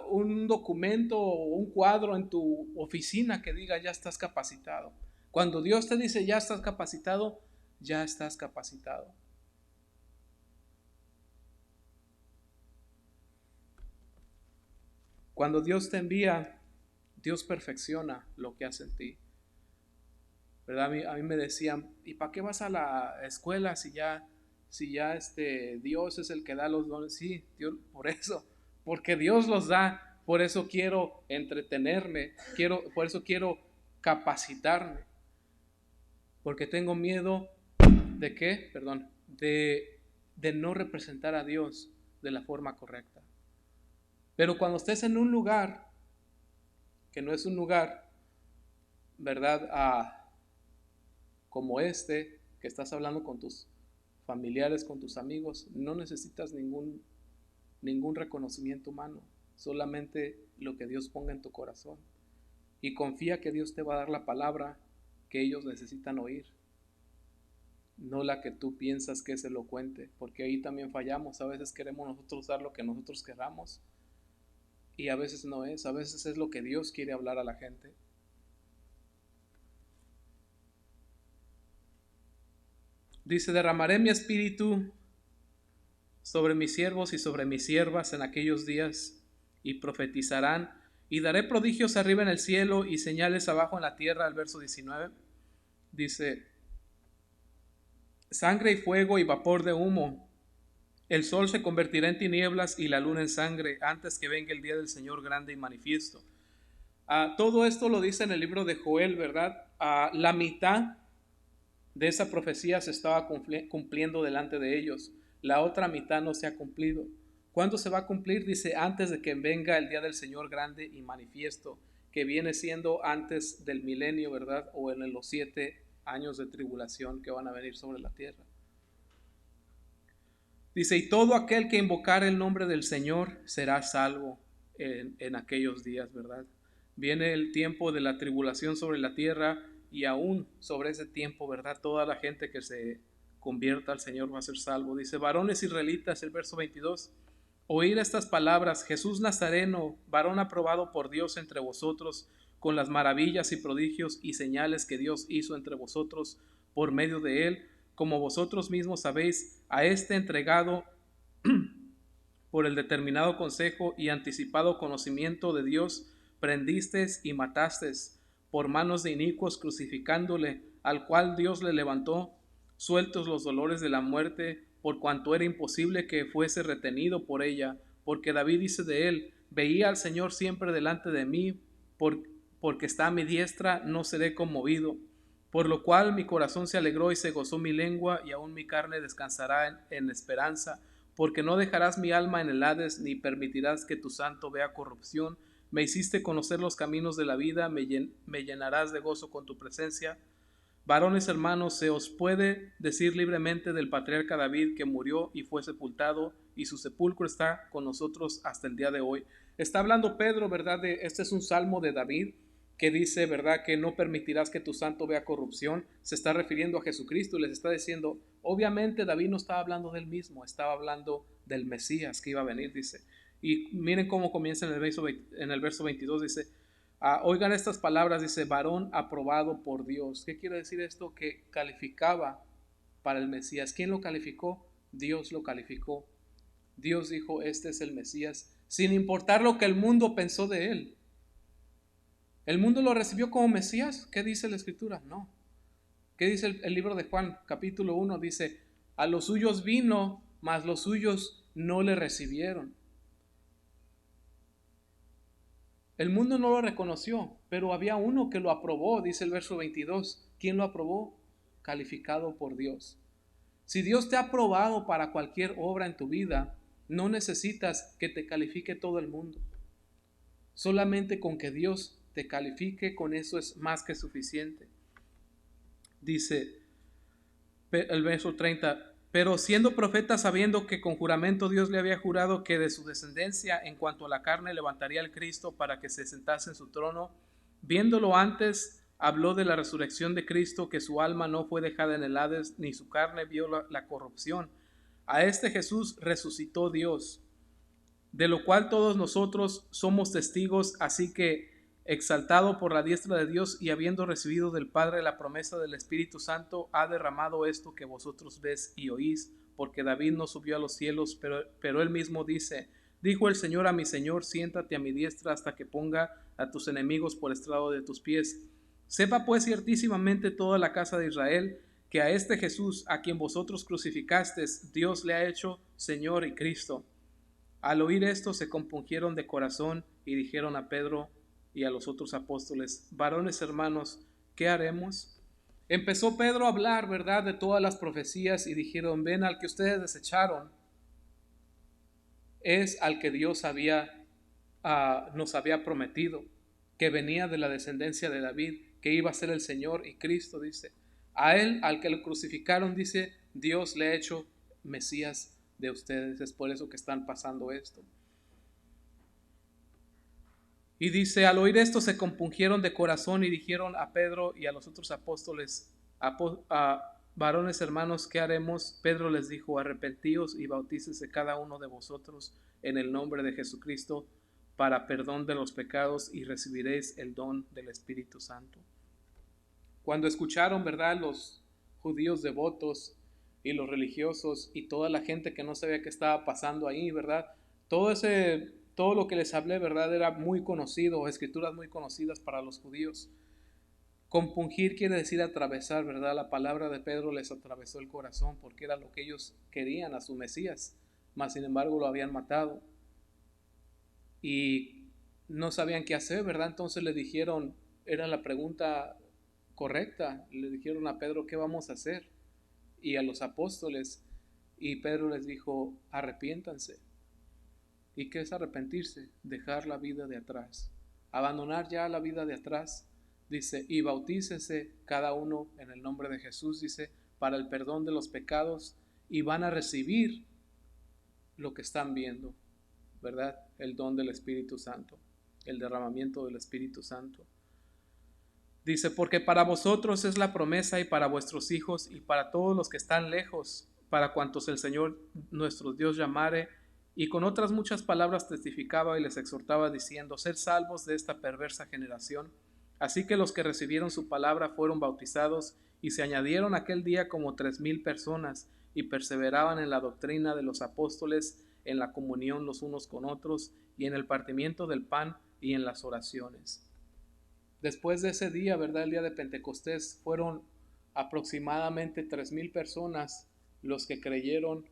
Speaker 1: un documento o un cuadro en tu oficina que diga ya estás capacitado. Cuando Dios te dice ya estás capacitado, ya estás capacitado. Cuando Dios te envía, Dios perfecciona lo que hace en ti. ¿Verdad? A mí me decían, ¿y para qué vas a la escuela si ya Dios es el que da los dones? Sí, Dios, por eso, porque Dios los da, por eso quiero entretenerme, por eso quiero capacitarme, porque tengo miedo de qué, perdón, de no representar a Dios de la forma correcta. Pero cuando estés en un lugar que no es un lugar, ¿verdad? Como que estás hablando con tus familiares, con tus amigos, no necesitas ningún reconocimiento humano, solamente lo que Dios ponga en tu corazón. Y confía que Dios te va a dar la palabra que ellos necesitan oír, no la que tú piensas que es elocuente, porque ahí también fallamos. A veces queremos nosotros dar lo que nosotros queramos y a veces no es, a veces es lo que Dios quiere hablar a la gente. Dice, derramaré mi espíritu sobre mis siervos y sobre mis siervas en aquellos días, y profetizarán, y daré prodigios arriba en el cielo y señales abajo en la tierra. El verso 19 dice, sangre y fuego y vapor de humo, el sol se convertirá en tinieblas y la luna en sangre antes que venga el día del Señor grande y manifiesto. Todo esto lo dice en el libro de Joel, ¿verdad? La mitad de esa profecía se estaba cumpliendo delante de ellos. La otra mitad no se ha cumplido. ¿Cuándo se va a cumplir? Dice, antes de que venga el día del Señor grande y manifiesto, que viene siendo antes del milenio, ¿verdad? O en los 7 años de tribulación que van a venir sobre la tierra. Dice, y todo aquel que invocar el nombre del Señor será salvo en aquellos días, ¿verdad? Viene el tiempo de la tribulación sobre la tierra, y aún sobre ese tiempo, ¿verdad? Toda la gente que se convierta al Señor va a ser salvo. Dice, varones israelitas, el verso 22, oír estas palabras, Jesús Nazareno, varón aprobado por Dios entre vosotros, con las maravillas y prodigios y señales que Dios hizo entre vosotros por medio de él, como vosotros mismos sabéis, a este entregado por el determinado consejo y anticipado conocimiento de Dios, prendisteis y matasteis por manos de inicuos, crucificándole, al cual Dios le levantó, sueltos los dolores de la muerte, por cuanto era imposible que fuese retenido por ella, porque David dice de él: veía al Señor siempre delante de mí, porque está a mi diestra, no seré conmovido. Por lo cual mi corazón se alegró y se gozó mi lengua, y aún mi carne descansará en esperanza, porque no dejarás mi alma en el Hades, ni permitirás que tu santo vea corrupción. Me hiciste conocer los caminos de la vida, me llenarás de gozo con tu presencia. Varones hermanos, se os puede decir libremente del patriarca David, que murió y fue sepultado, y su sepulcro está con nosotros hasta el día de hoy. Está hablando Pedro, ¿verdad? Este es un salmo de David que dice, ¿verdad?, que no permitirás que tu santo vea corrupción. Se está refiriendo a Jesucristo y les está diciendo, obviamente David no estaba hablando del mismo, estaba hablando del Mesías que iba a venir, dice. Y miren cómo comienza en el verso 22, dice: oigan estas palabras, dice, varón aprobado por Dios. ¿Qué quiere decir esto? Que calificaba para el Mesías. ¿Quién lo calificó? Dios lo calificó. Dios dijo, este es el Mesías, sin importar lo que el mundo pensó de él. ¿El mundo lo recibió como Mesías? ¿Qué dice la Escritura? No. ¿Qué dice el libro de Juan? Capítulo 1 dice, a los suyos vino, mas los suyos no le recibieron. El mundo no lo reconoció, pero había uno que lo aprobó, dice el verso 22. ¿Quién lo aprobó? Calificado por Dios. Si Dios te ha aprobado para cualquier obra en tu vida, no necesitas que te califique todo el mundo. Solamente con que Dios te califique, con eso es más que suficiente. Dice el verso 30, pero siendo profeta, sabiendo que con juramento Dios le había jurado que de su descendencia en cuanto a la carne levantaría el Cristo para que se sentase en su trono, viéndolo antes, habló de la resurrección de Cristo, que su alma no fue dejada en el Hades, ni su carne vio la corrupción. A este Jesús resucitó Dios, de lo cual todos nosotros somos testigos, así que, exaltado por la diestra de Dios y habiendo recibido del Padre la promesa del Espíritu Santo, ha derramado esto que vosotros ves y oís, porque David no subió a los cielos, pero él mismo dice, dijo el Señor a mi Señor, siéntate a mi diestra hasta que ponga a tus enemigos por estrado de tus pies. Sepa pues ciertísimamente toda la casa de Israel, que a este Jesús, a quien vosotros crucificasteis, Dios le ha hecho Señor y Cristo. Al oír esto se compungieron de corazón y dijeron a Pedro y a los otros apóstoles, varones hermanos, ¿qué haremos? Empezó Pedro a hablar, ¿verdad?, de todas las profecías y dijeron, ven, al que ustedes desecharon es al que Dios nos había prometido, que venía de la descendencia de David, que iba a ser el Señor y Cristo, dice. A él, al que lo crucificaron, dice, Dios le ha hecho Mesías de ustedes. Es por eso que están pasando esto. Y dice, al oír esto se compungieron de corazón y dijeron a Pedro y a los otros apóstoles, varones hermanos, ¿qué haremos? Pedro les dijo, arrepentíos y bautícese cada uno de vosotros en el nombre de Jesucristo para perdón de los pecados y recibiréis el don del Espíritu Santo. Cuando escucharon, ¿verdad?, los judíos devotos y los religiosos y toda la gente que no sabía qué estaba pasando ahí, ¿verdad? Todo lo que les hablé, ¿verdad?, era muy conocido, escrituras muy conocidas para los judíos. Compungir quiere decir atravesar, ¿verdad? La palabra de Pedro les atravesó el corazón porque era lo que ellos querían, a su Mesías, mas sin embargo lo habían matado y no sabían qué hacer, ¿verdad? Entonces le dijeron, era la pregunta correcta, le dijeron a Pedro, ¿qué vamos a hacer? Y a los apóstoles, y Pedro les dijo, arrepiéntanse. ¿Y qué es arrepentirse? Dejar la vida de atrás, abandonar ya la vida de atrás, dice, y bautícense cada uno en el nombre de Jesús, dice, para el perdón de los pecados, y van a recibir lo que están viendo, ¿verdad? El don del Espíritu Santo, el derramamiento del Espíritu Santo. Dice, porque para vosotros es la promesa y para vuestros hijos y para todos los que están lejos, para cuantos el Señor nuestro Dios llamare. Y con otras muchas palabras testificaba y les exhortaba diciendo, sed salvos de esta perversa generación. Así que los que recibieron su palabra fueron bautizados y se añadieron aquel día como 3,000 personas. y perseveraban en la doctrina de los apóstoles, en la comunión los unos con otros, y en el partimiento del pan y en las oraciones. Después de ese día, ¿verdad? El día de Pentecostés, fueron aproximadamente 3,000 personas los que creyeron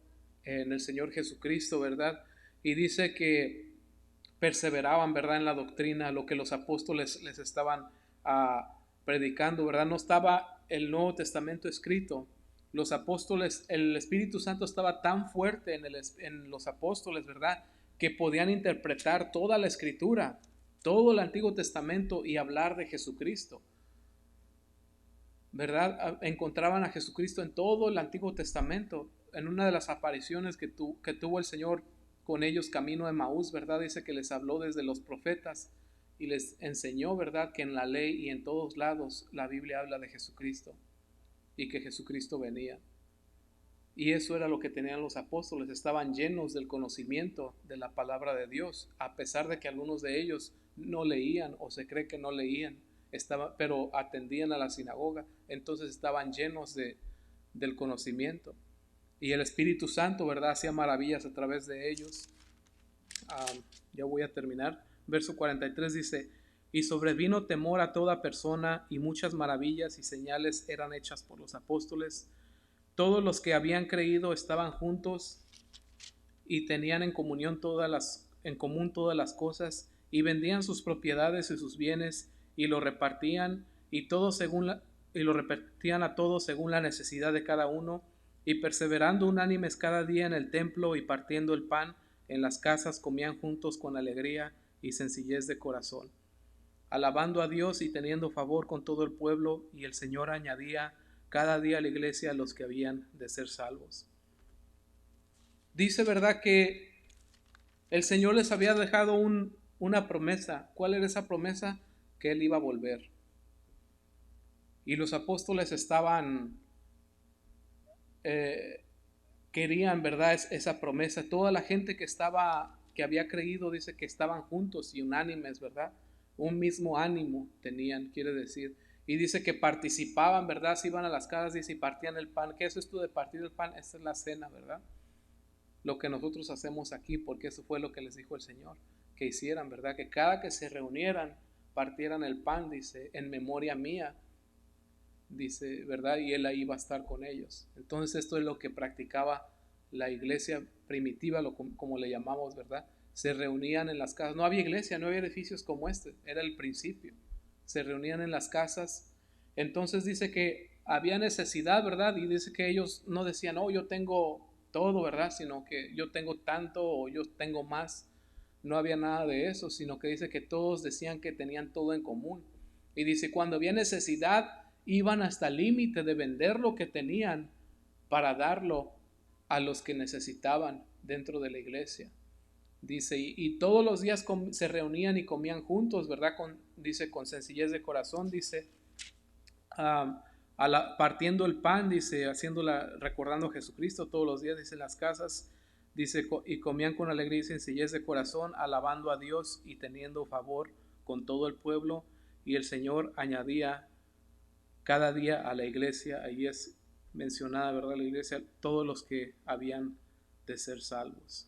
Speaker 1: en el Señor Jesucristo, ¿verdad? Y dice que perseveraban, ¿verdad? En la doctrina, lo que los apóstoles les estaban predicando, ¿verdad? No estaba el Nuevo Testamento escrito. Los apóstoles, el Espíritu Santo estaba tan fuerte en los apóstoles, ¿verdad? Que podían interpretar toda la escritura, todo el Antiguo Testamento y hablar de Jesucristo, ¿verdad? Encontraban a Jesucristo en todo el Antiguo Testamento. En una de las apariciones que tuvo el Señor con ellos camino de Maús, ¿verdad? Dice que les habló desde los profetas y les enseñó, ¿verdad? Que en la ley y en todos lados la Biblia habla de Jesucristo y que Jesucristo venía. Y eso era lo que tenían los apóstoles, estaban llenos del conocimiento de la palabra de Dios, a pesar de que algunos de ellos no leían o se cree que no leían, pero atendían a la sinagoga, entonces estaban llenos del conocimiento. Y el Espíritu Santo, ¿verdad? Hacía maravillas a través de ellos. Ya voy a terminar. Verso 43 dice, y sobrevino temor a toda persona, y muchas maravillas y señales eran hechas por los apóstoles. Todos los que habían creído estaban juntos y tenían en común todas las cosas, y vendían sus propiedades y sus bienes y lo repartían y lo repartían a todos según la necesidad de cada uno, y perseverando unánimes cada día en el templo y partiendo el pan en las casas, comían juntos con alegría y sencillez de corazón, alabando a Dios y teniendo favor con todo el pueblo, y el Señor añadía cada día a la iglesia a los que habían de ser salvos. Dice, ¿verdad?, que el Señor les había dejado una promesa. ¿Cuál era esa promesa? Que Él iba a volver. Y los apóstoles querían, ¿verdad?, esa promesa. Toda la gente que había creído, dice que estaban juntos y unánimes, ¿verdad? Un mismo ánimo tenían, quiere decir. Y dice que participaban, ¿verdad? Se iban a las casas, dice, y partían el pan. ¿Qué es esto de partir el pan? Esta es la cena, ¿verdad? Lo que nosotros hacemos aquí, porque eso fue lo que les dijo el Señor, que hicieran, ¿verdad? Que cada que se reunieran, partieran el pan, dice, en memoria mía, dice, ¿verdad? Y Él ahí iba a estar con ellos. Entonces esto es lo que practicaba la iglesia primitiva, como le llamamos, ¿verdad? Se reunían en las casas. No había iglesia, no había edificios como este, era el principio. Se reunían en las casas. Entonces dice que había necesidad, ¿verdad? Y dice que ellos no decían, oh, yo tengo todo, ¿verdad? Sino que yo tengo tanto o yo tengo más. No había nada de eso, sino que dice que todos decían que tenían todo en común. Y dice, cuando había necesidad, iban hasta el límite de vender lo que tenían para darlo a los que necesitaban dentro de la iglesia. Dice, y todos los días se reunían y comían juntos, ¿verdad? Dice, con sencillez de corazón, dice, partiendo el pan, dice, recordando a Jesucristo todos los días, dice, en las casas, dice, y comían con alegría y sencillez de corazón, alabando a Dios y teniendo favor con todo el pueblo, y el Señor añadía cada día a la iglesia, ahí es mencionada, ¿verdad? La iglesia, todos los que habían de ser salvos.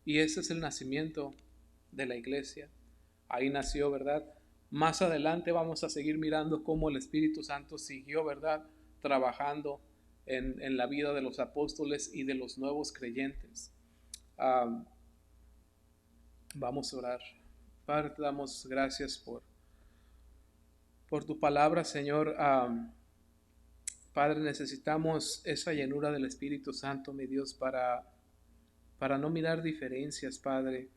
Speaker 1: Y ese es el nacimiento de la iglesia. Ahí nació, ¿verdad? Más adelante vamos a seguir mirando cómo el Espíritu Santo siguió, ¿verdad?, trabajando en la vida de los apóstoles y de los nuevos creyentes. Vamos a orar. Padre, te damos gracias por tu palabra, Señor. Padre, necesitamos esa llenura del Espíritu Santo, mi Dios, para no mirar diferencias, Padre.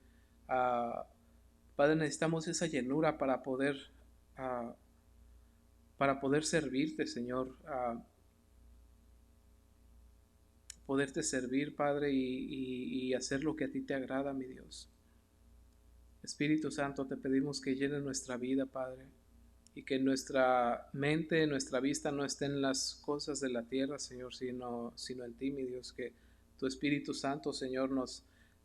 Speaker 1: Padre, necesitamos esa llenura para poder servirte, Señor. Poderte servir, Padre, y hacer lo que a ti te agrada, mi Dios. Espíritu Santo, te pedimos que llene nuestra vida, Padre, y que nuestra mente, nuestra vista no esté en las cosas de la tierra, Señor, sino en ti, mi Dios. Que tu Espíritu Santo, Señor,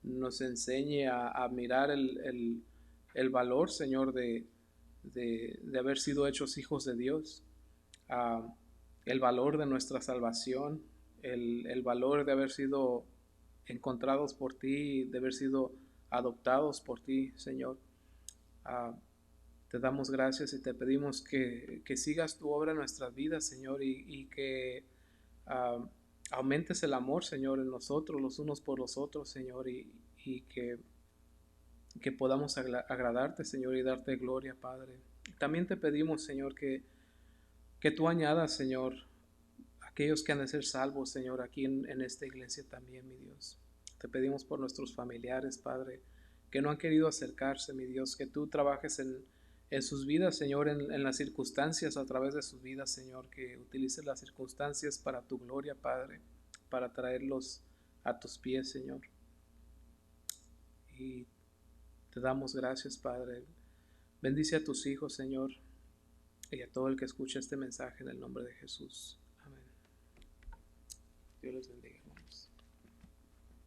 Speaker 1: nos enseñe a mirar el valor, Señor, de haber sido hechos hijos de Dios, el valor de nuestra salvación, el valor de haber sido encontrados por ti, de haber sido adoptados por ti, Señor. Ah, Te damos gracias y te pedimos que sigas tu obra en nuestras vidas, Señor, y que ah, aumentes el amor, Señor, en nosotros, los unos por los otros, Señor, y que podamos agradarte, Señor, y darte gloria, Padre. También te pedimos, Señor, que tú añadas, Señor, aquellos que han de ser salvos, Señor, aquí en esta iglesia también, mi Dios. Te pedimos por nuestros familiares, Padre, que no han querido acercarse, mi Dios, que tú trabajes en sus vidas, Señor, en las circunstancias, a través de sus vidas, Señor, que utilices las circunstancias para tu gloria, Padre, para traerlos a tus pies, Señor. Y te damos gracias, Padre. Bendice a tus hijos, Señor, y a todo el que escuche este mensaje en el nombre de Jesús. Amén. Dios les bendiga.